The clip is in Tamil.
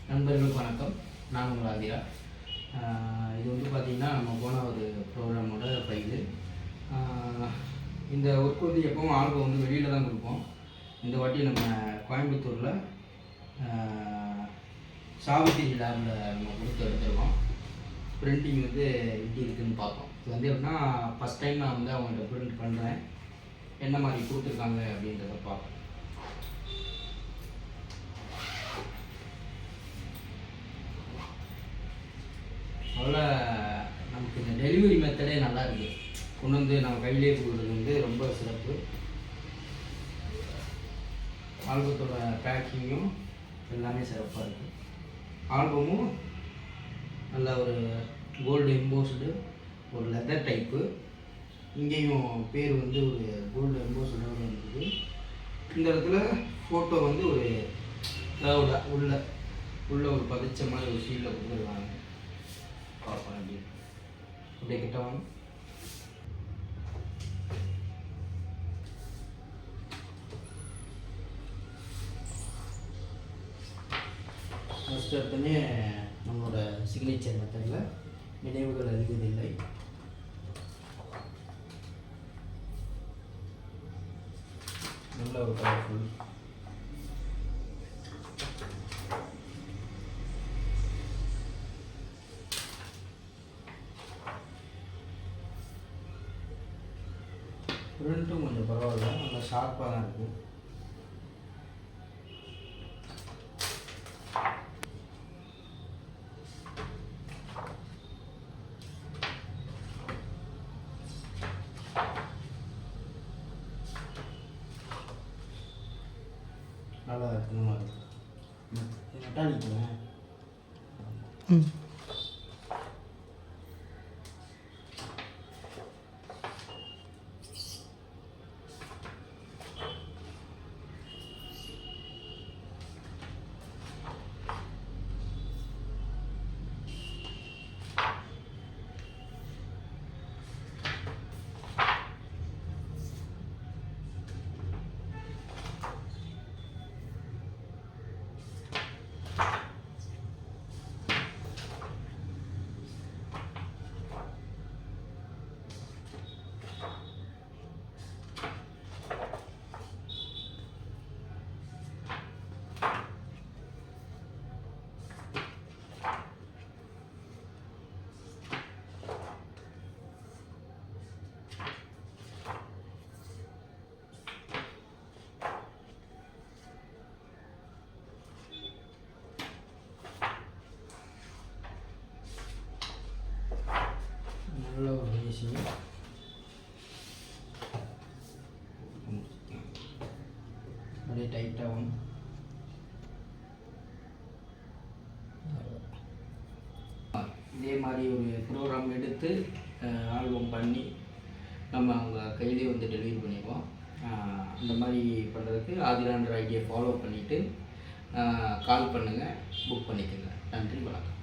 நண்பர்களுக்கு வணக்கம். நான் உங்கள் ஆதிரா. இது வந்து பார்த்திங்கன்னா நம்ம போன ஒரு ப்ரோக்ராமோட ஃபைலு. இந்த ஒர்க் வந்து எப்பவும் ஆல்பம் வந்து வெளியில் தான் கொடுப்போம். இந்த வாட்டி நம்ம கோயம்புத்தூரில் சாவித்திரி லேபில் நம்ம கொடுத்து எடுத்துருக்கோம். பிரிண்டிங் வந்து எப்படி இருக்குதுன்னு பார்ப்போம். இது வந்து எப்படின்னா ஃபஸ்ட் டைம் நான் வந்து அவங்கள்ட்ட பிரிண்ட் பண்ணுறேன். என்ன மாதிரி கொடுத்துருக்காங்க அப்படின்றத பார்ப்போம். அதனால் நமக்கு இந்த டெலிவரி மெத்தடே நல்லா இருக்குது. கொண்டு வந்து நம்ம கையிலே கொடுக்குறது வந்து ரொம்ப சிறப்பு. ஆல்பத்தோட பேக்கிங்கும் எல்லாமே சிறப்பாக இருக்குது. ஆல்பமும் நல்ல ஒரு கோல்டு எம்போஸ்டு ஒரு லெதர் டைப்பு. இங்கேயும் பேர் வந்து ஒரு கோல்டு எம்போஸ்டோட இருந்தது. இந்த இடத்துல ஃபோட்டோ வந்து ஒரு க்ளவுடாக உள்ள ஒரு பதிச்ச மாதிரி ஒரு ஷீல்டில் கொடுத்துருக்காங்க. பார்ப்போம் அப்படியே கிட்ட வாங்க. ஃபஸ்ட் எடுத்தோடனே நம்மளோட சிக்னேச்சர் மெத்தடில் நினைவுகள் அழிவதில்லை. நல்ல ஒரு கலர்ஃபுல். பிரிண்ட்டும் கொஞ்சம் பரவாயில்ல, நல்லா ஷார்ப்பாக தான் இருக்குது. நல்லா இருக்குமா இருக்குது. மெட்டாலிக்குங்க. நல்ல ஒரு ஃபினிஷிங். அப்படியே டைட்டாகும். இதே மாதிரி ஒரு ப்ரோக்ராம் எடுத்து ஆல்பம் பண்ணி நம்ம அவங்க கையிலே வந்து டெலிவரி பண்ணிடுவோம். இந்த மாதிரி பண்ணுறதுக்கு ஆதிரான்ற ஐடியை ஃபாலோ பண்ணிவிட்டு கால் பண்ணுங்கள், புக் பண்ணிக்கோங்க. நன்றி, வணக்கம்.